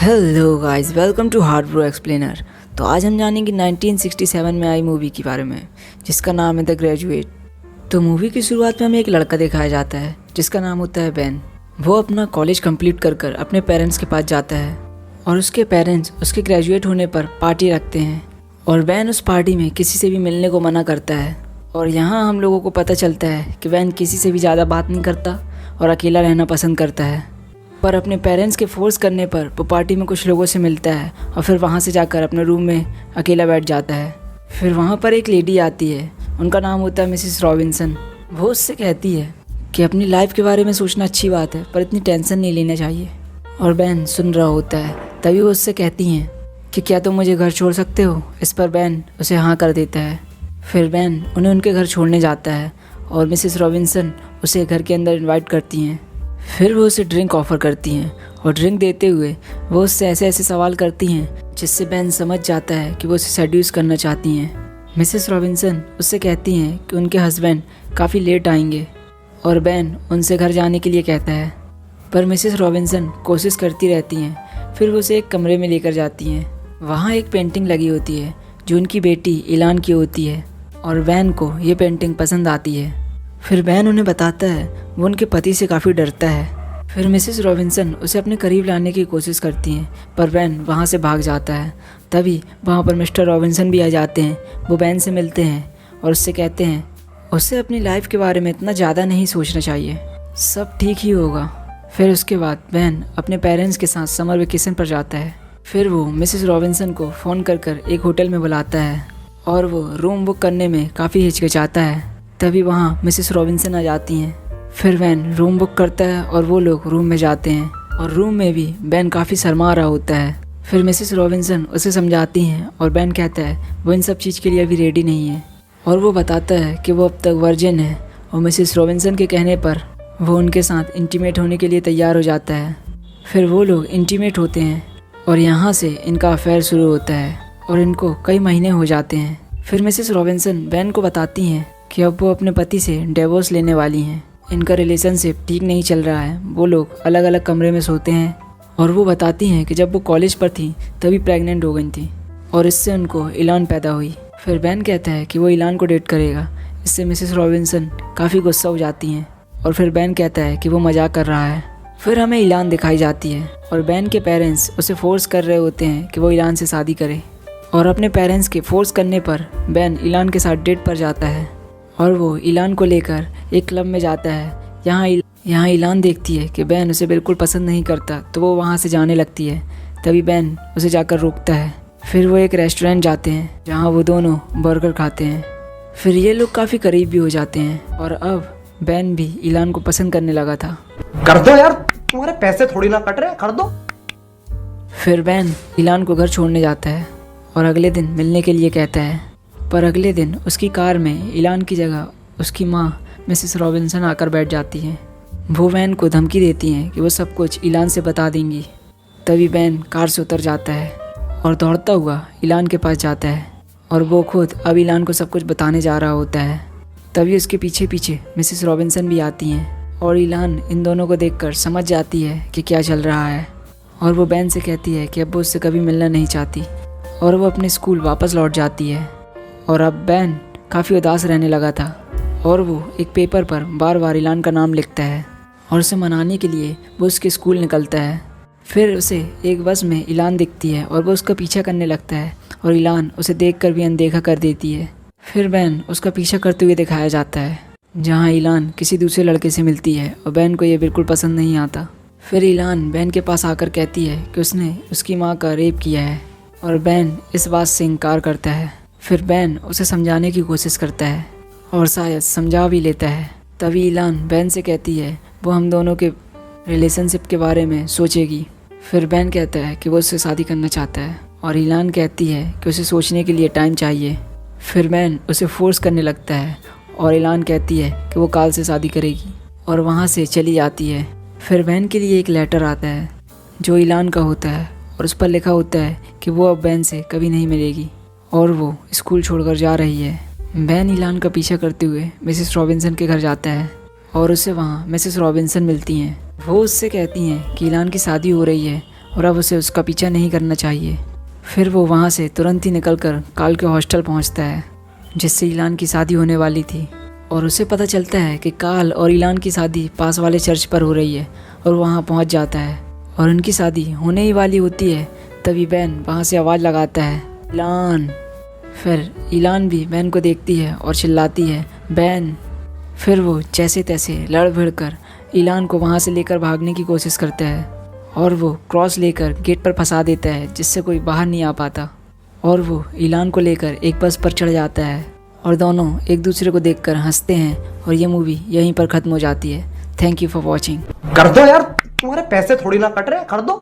Hello guys, welcome to hard bro explainer. तो आज हम जानेंगे 1967 में आई मूवी के बारे में जिसका नाम है द ग्रेजुएट। तो मूवी की शुरुआत में हमें एक लड़का दिखाया जाता है जिसका नाम होता है बेन। वो अपना कॉलेज कंप्लीट कर कर अपने पेरेंट्स के पास जाता है और उसके पेरेंट्स उसके ग्रेजुएट होने पर पार्टी रखते हैं और बेन उस पार्टी में किसी से भी मिलने को मना करता है। और यहाँ हम लोगों को पता चलता है कि बेन किसी से भी ज़्यादा बात नहीं करता और अकेला रहना पसंद करता है। पर अपने पेरेंट्स के फोर्स करने पर वो पार्टी में कुछ लोगों से मिलता है और फिर वहाँ से जाकर अपने रूम में अकेला बैठ जाता है। फिर वहाँ पर एक लेडी आती है, उनका नाम होता है मिसिस रॉबिन्सन। वो उससे कहती है कि अपनी लाइफ के बारे में सोचना अच्छी बात है पर इतनी टेंशन नहीं लेना चाहिए। और बेन सुन रहा होता है, तभी वो उससे कहती हैं कि क्या तुम मुझे घर छोड़ सकते हो। इस पर बेन उसे हाँ कर देता है। फिर बेन उन्हें उनके घर छोड़ने जाता है और मिसिस रॉबिन्सन उसे घर के अंदर इन्वाइट करती हैं। फिर वो उसे ड्रिंक ऑफ़र करती हैं और ड्रिंक देते हुए वो उससे ऐसे ऐसे सवाल करती हैं जिससे बेन समझ जाता है कि वो उसे सेड्यूस करना चाहती हैं। मिसेस रॉबिन्सन उससे कहती हैं कि उनके हस्बैंड काफ़ी लेट आएंगे और बेन उनसे घर जाने के लिए कहता है। पर मिसेस रॉबिन्सन कोशिश करती रहती हैं। फिर वो उसे एक कमरे में लेकर जाती हैं। वहाँ एक पेंटिंग लगी होती है जो उनकी बेटी इलान की होती है और बेन को ये पेंटिंग पसंद आती है। फिर बेन उन्हें बताता है वो उनके पति से काफ़ी डरता है। फिर मिसेस रॉबिन्सन उसे अपने करीब लाने की कोशिश करती हैं पर बेन वहाँ से भाग जाता है। तभी वहाँ पर मिस्टर रॉबिन्सन भी आ जाते हैं। वो बेन से मिलते हैं और उससे कहते हैं उसे अपनी लाइफ के बारे में इतना ज़्यादा नहीं सोचना चाहिए, सब ठीक ही होगा। फिर उसके बाद बेन अपने पेरेंट्स के साथ समर वेकेशन पर जाता है। फिर वो मिसेस रॉबिन्सन को फ़ोन कर कर एक होटल में बुलाता है और वो रूम बुक करने में काफ़ी हिचकिचाता है। तभी वहाँ मिसेस रॉबिन्सन आ जाती हैं। फिर बेन रूम बुक करता है और वो लोग रूम में जाते हैं और रूम में भी बेन काफ़ी शर्मा रहा होता है। फिर मिसेस रॉबिन्सन उसे समझाती हैं और बेन कहता है वो इन सब चीज़ के लिए अभी रेडी नहीं है और वो बताता है कि वो अब तक वर्जिन है। और मिसेस रॉबिन्सन के कहने पर वो उनके साथ इंटीमेट होने के लिए तैयार हो जाता है। फिर वो लोग इंटीमेट होते हैं और यहाँ से इनका अफेयर शुरू होता है और इनको कई महीने हो जाते हैं। फिर मिसेस रॉबिन्सन बेन को बताती हैं कि अब वो अपने पति से डिवोर्स लेने वाली हैं। इनका रिलेशनशिप ठीक नहीं चल रहा है। वो लोग अलग अलग कमरे में सोते हैं और वो बताती हैं कि जब वो कॉलेज पर थी तभी प्रेग्नेंट हो गई थी और इससे उनको इलान पैदा हुई। फिर बेन कहता है कि वो इलान को डेट करेगा। इससे मिसेस रॉबिन्सन काफ़ी गुस्सा हो जाती हैं और फिर बेन कहता है कि वो मजाक कर रहा है। फिर हमें इलान दिखाई जाती है और बेन के पेरेंट्स उसे फोर्स कर रहे होते हैं कि वो इलान से शादी करे। और अपने पेरेंट्स के फोर्स करने पर बेन इलान के साथ डेट पर जाता है और वो इलान को लेकर एक क्लब में जाता है। यहाँ इलान देखती है कि बेन उसे बिल्कुल पसंद नहीं करता तो वो वहाँ से जाने लगती है। तभी बेन उसे जाकर रोकता है। फिर वो एक रेस्टोरेंट जाते हैं जहाँ वो दोनों बर्गर खाते हैं। फिर ये लोग काफ़ी करीब भी हो जाते हैं और अब बेन भी इलान को पसंद करने लगा था। कर दो यार, तुम्हारे पैसे थोड़ी ना कट रहे, कर दो। फिर बेन इलान को घर छोड़ने जाता है और अगले दिन मिलने के लिए कहता है। पर अगले दिन उसकी कार में इलान की जगह उसकी माँ मिसेस रॉबिन्सन आकर बैठ जाती हैं। वो बेन को धमकी देती हैं कि वो सब कुछ इलान से बता देंगी। तभी बेन कार से उतर जाता है और दौड़ता हुआ इलान के पास जाता है और वो खुद अब इलान को सब कुछ बताने जा रहा होता है। तभी उसके पीछे पीछे मिसेस रॉबिन्सन भी आती हैं और इलान इन दोनों को देखकर समझ जाती है कि क्या चल रहा है और वो बेन से कहती है कि अब वो उससे कभी मिलना नहीं चाहती और वो अपने स्कूल वापस लौट जाती है। और अब बेन काफ़ी उदास रहने लगा था और वो एक पेपर पर बार बार इलान का नाम लिखता है और उसे मनाने के लिए वो उसके स्कूल निकलता है। फिर उसे एक बस में इलान दिखती है और वो उसका पीछा करने लगता है और इलान उसे देखकर भी अनदेखा कर देती है। फिर बेन उसका पीछा करते हुए दिखाया जाता है जहाँ इलान किसी दूसरे लड़के से मिलती है और बेन को ये बिल्कुल पसंद नहीं आता। फिर इलान बेन के पास आकर कहती है कि उसने उसकी माँ का रेप किया है और बेन इस बात से इनकार करता है। फिर बेन उसे समझाने की कोशिश करता है और शायद समझा भी लेता है। तभी इलान बेन से कहती है वो हम दोनों के रिलेशनशिप के बारे में सोचेगी। फिर बेन कहता है कि वो उससे शादी करना चाहता है और इलान कहती है कि उसे सोचने के लिए टाइम चाहिए। फिर बेन उसे फोर्स करने लगता है और इलान कहती है कि वो काल से शादी करेगी और वहाँ से चली जाती है। फिर बेन के लिए एक लेटर आता है जो इलान का होता है और उस पर लिखा होता है कि वो अब बेन से कभी नहीं मिलेगी और वो स्कूल छोड़कर जा रही है। बेन इलान का पीछा करते हुए मिसेस रॉबिन्सन के घर जाता है और उसे वहाँ मिसेस रॉबिन्सन मिलती हैं। वो उससे कहती हैं कि इलान की शादी हो रही है और अब उसे उसका पीछा नहीं करना चाहिए। फिर वो वहाँ से तुरंत ही निकलकर काल के हॉस्टल पहुँचता है जिससे ईलान की शादी होने वाली थी। और उसे पता चलता है कि काल और ईलान की शादी पास वाले चर्च पर हो रही है और वहाँ पहुँच जाता है और उनकी शादी होने ही वाली होती है। तभी बैन वहाँ से आवाज़ लगाता है, ईलान। फिर ईलान भी बैन को देखती है और चिल्लाती है, बैन। फिर वो जैसे तैसे लड़ भिड़ कर ईलान को वहाँ से लेकर भागने की कोशिश करता है और वो क्रॉस लेकर गेट पर फंसा देता है जिससे कोई बाहर नहीं आ पाता। और वो ईलान को लेकर एक बस पर चढ़ जाता है और दोनों एक दूसरे को देखकर हंसते हैं और ये मूवी यहीं पर ख़त्म हो जाती है। Thank you for watching. कर दो यार, तुम्हारे पैसे थोड़ी ना कट रहे हैं, कर दो।